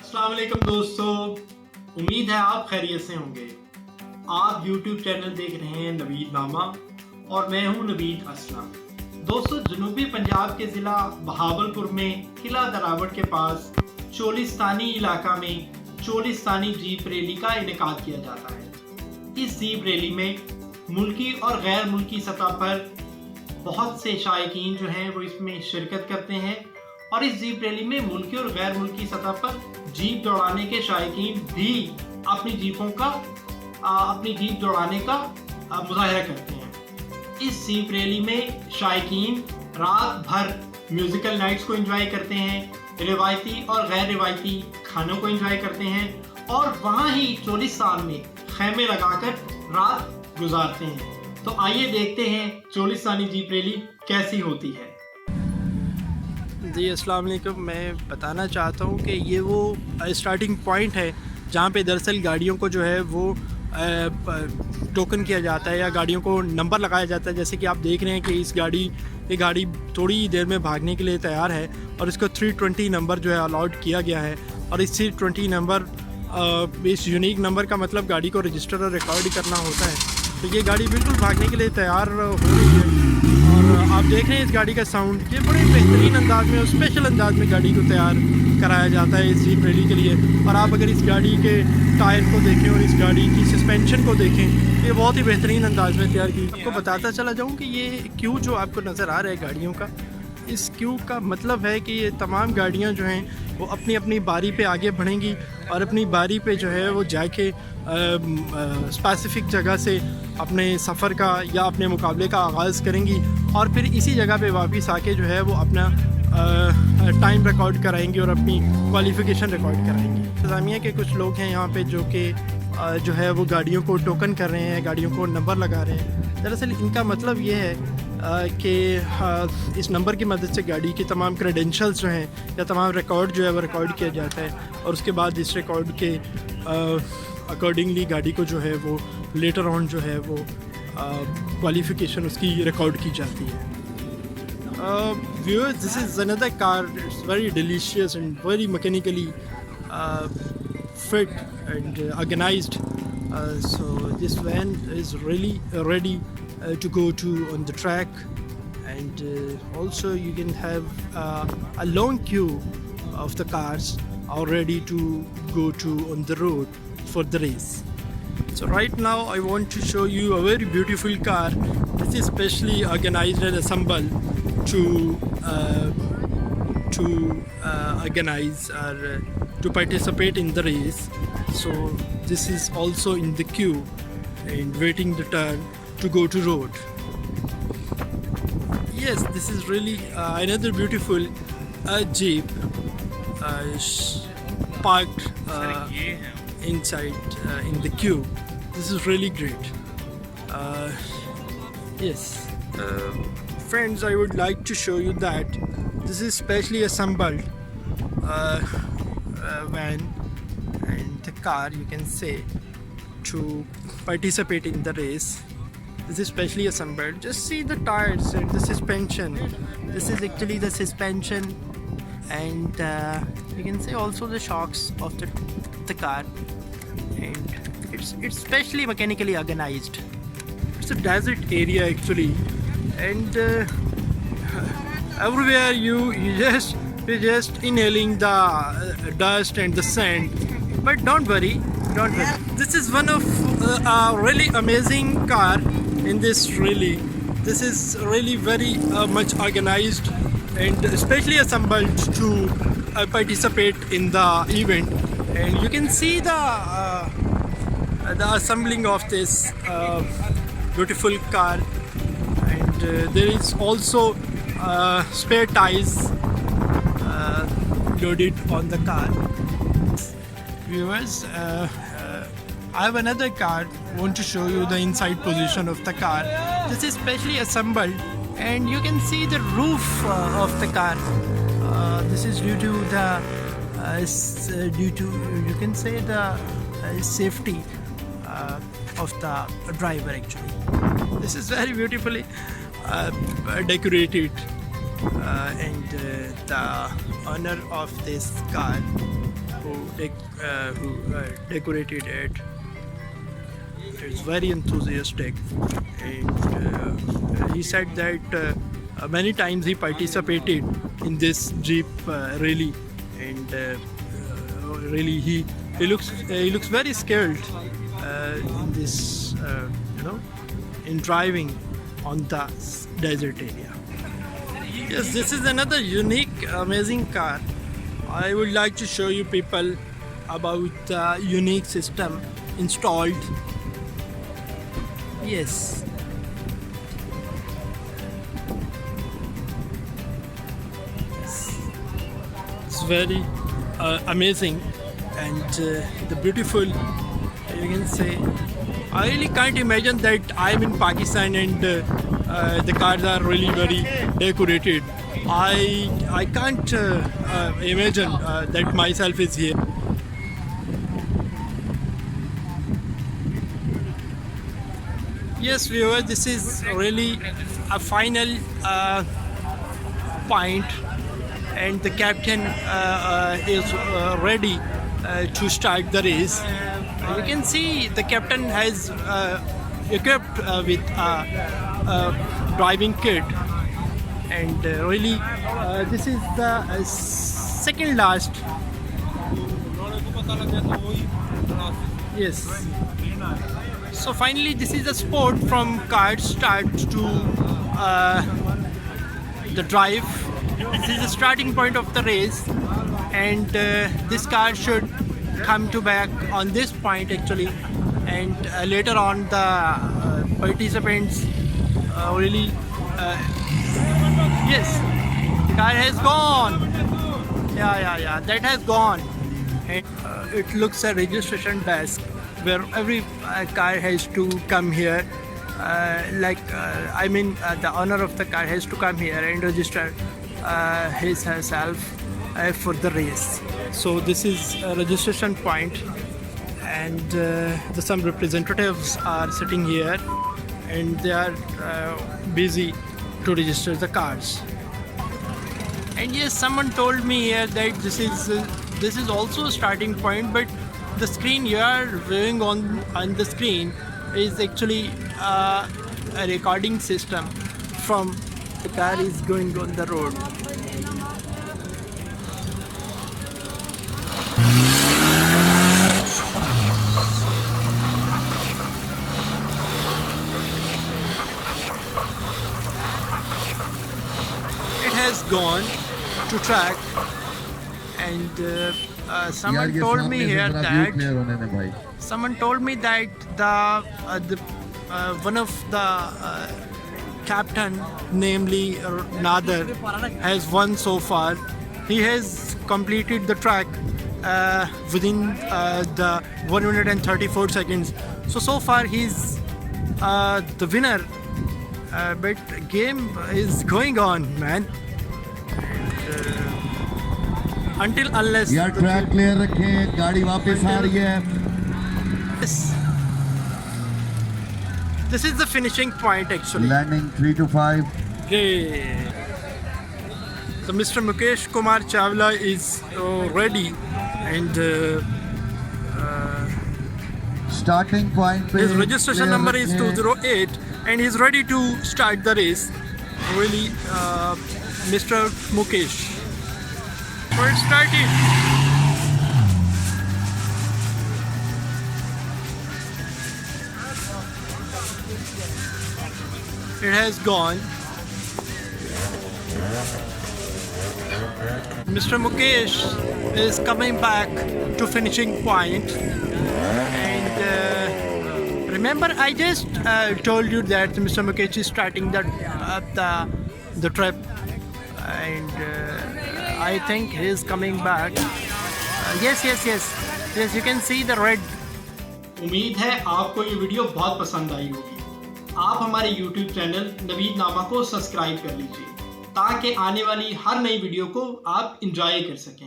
अस्सलाम वालेकुम दोस्तों, उम्मीद है आप खैरियत से होंगे। आप YouTube चैनल देख रहे हैं नवीद नामा और मैं हूं नवीद असलम। दोस्तों, जनूबी पंजाब के ज़िला बहावलपुर में किला दरावट के पास चोलिस्तानी इलाका में चोलिस्तानी जीप रैली का इनेकाद किया जाता है। इस जीप रैली में मुल्की और गैर मुल्की सतह पर बहुत से शायकीन जो हैं वो इसमें शिरकत करते हैं और इस जीप रैली में मुल्की और गैर मुल्की सतह पर जीप दौड़ाने के शायकीन भी अपनी जीप दौड़ाने का मुजाहरा करते हैं। इस जीप रैली में शायकीन रात भर म्यूजिकल नाइट्स को एंजॉय करते हैं, रिवायती और गैर रिवायती खानों को एंजॉय करते हैं और वहाँ ही चोलिस्तान में खैमे लगाकर रात गुजारते हैं। तो आइए देखते हैं चोलिस्तानी जीप रैली कैसी होती है। जी अस्सलाम वालेकुम। मैं बताना चाहता हूँ कि ये वो स्टार्टिंग पॉइंट है जहाँ पे दरअसल गाड़ियों को जो है वो टोकन किया जाता है या गाड़ियों को नंबर लगाया जाता है। जैसे कि आप देख रहे हैं कि ये गाड़ी थोड़ी देर में भागने के लिए तैयार है और इसको 320 नंबर जो है अलॉट किया गया है। और इस 320 नंबर इस यूनिक नंबर का मतलब गाड़ी को रजिस्टर और रिकॉर्ड करना होता है। तो ये गाड़ी बिल्कुल भागने के लिए तैयार हो रही है और आप देख रहे हैं इस गाड़ी का साउंड। ये बड़े बेहतरीन अंदाज में और स्पेशल अंदाज में गाड़ी को तैयार कराया जाता है इस जीप रैली के लिए। और आप अगर इस गाड़ी के टायर को देखें और इस गाड़ी की सस्पेंशन को देखें, ये बहुत ही बेहतरीन अंदाज में तैयार की। आपको बताता चला जाऊँ कि ये क्यू जो आपको नज़र आ रहा है गाड़ियों का, इस क्यू का मतलब है कि ये तमाम गाड़ियाँ जो हैं वो अपनी अपनी बारी पे आगे बढ़ेंगी और अपनी बारी पे जो है वो जाके स्पेसिफिक जगह से अपने सफ़र का या अपने मुकाबले का आगाज़ करेंगी और फिर इसी जगह पे वापस आके जो है वो अपना टाइम रिकॉर्ड कराएंगी और अपनी क्वालिफ़िकेशन रिकॉर्ड कराएंगी। इंतज़ामिया के कुछ लोग हैं यहाँ पे जो है वो गाड़ियों को टोकन कर रहे हैं, गाड़ियों को नंबर लगा रहे हैं। दरअसल इनका मतलब ये है कि इस नंबर की मदद से गाड़ी की तमाम क्रेडेंशियल्स जो हैं या तमाम रिकॉर्ड जो है वो रिकॉर्ड किया जाता है और उसके बाद इस रिकॉर्ड के अकॉर्डिंगली गाड़ी को जो है वो लेटर ऑन जो है वो क्वालिफ़िकेशन उसकी रिकॉर्ड की जाती है। Viewers, this is another car. It's very delicious and very mechanically fit and organized. So this van is really ready to go to on the track, and also you can have a long queue of the cars all ready to go to on the road for the race. So right now I want to show you a very beautiful car. This is specially organized and assembled to organize or to participate in the race. So this is also in the queue and waiting the turn to go to road. Yes, this is really another beautiful Jeep parked inside in the queue. This is really great. Yes, friends, I would like to show you that this is specially assembled van and the car, you can say, to participate in the race. This is specially assembled. Just see the tires and the suspension. This is actually the suspension, and you can see also the shocks of the car, and it's specially mechanically organized. It's a desert area actually, and everywhere you're just inhaling the dust and the sand. But don't worry. This is one of a really amazing car in this rally. This is really very much organized and especially assembled to participate in the event. And you can see the assembling of this beautiful car. And there is also spare tires loaded on the car. Viewers, I have another car. Want to show you the inside position of the car. This is specially assembled, and you can see the roof of the car. This is due to you can say the safety of the driver. Actually, this is very beautifully decorated, and the owner of this car who decorated it. It's very enthusiastic, and he said that many times he participated in this Jeep rally, and really he looks very skilled in this in driving on the desert area. Yes, this is another unique, amazing car. I would like to show you people about the unique system installed. Yes. It's very amazing, and the beautiful, you can say, I really can't imagine that I'm in Pakistan and the cars are really very decorated. I can't imagine that myself is here. Yes, viewer, this is really a final point, and the captain is ready to start the race. You can see the captain has equipped with a driving kit, and really this is the second last. Yes. So finally, this is a sport from kart start to the drive. This is the starting point of the race, and this car should come to back on this point actually, and later on the participants really yes, the car has gone. Yeah, that has gone, and it looks a registration desk where every car has to come here, the owner of the car has to come here and register herself for the race. So this is a registration point, and some representatives are sitting here, and they are busy to register the cars. And yes, someone told me here that this is also a starting point, but the screen you are viewing on the screen is actually a recording system from the car is going on the road. It has gone to track, and someone told me here that the one of the captain, namely Nadir, has won so far. He has completed the track within the 134 seconds. So far he's the winner. But game is going on, man. Until unless यार track clear रखें, गाड़ी वापस आ रही है. This is the finishing point actually. Landing 3 to 5. Okay. So Mr. Mukesh Kumar Chawla is ready, and Starting point पे his registration number is 208, and he's ready to start the race. Really, Mr. Mukesh. For it started. It has gone. Mr. Mukesh is coming back to finishing point, and remember I just told you that Mr. Mukesh is starting the trip, and I think he is coming back. Yes, you can see the red. उम्मीद है आपको ये video बहुत पसंद आई होगी। आप हमारे YouTube channel Naveed नामा को सब्सक्राइब कर लीजिए ताकि आने वाली हर नई वीडियो को आप एंजॉय कर सकें।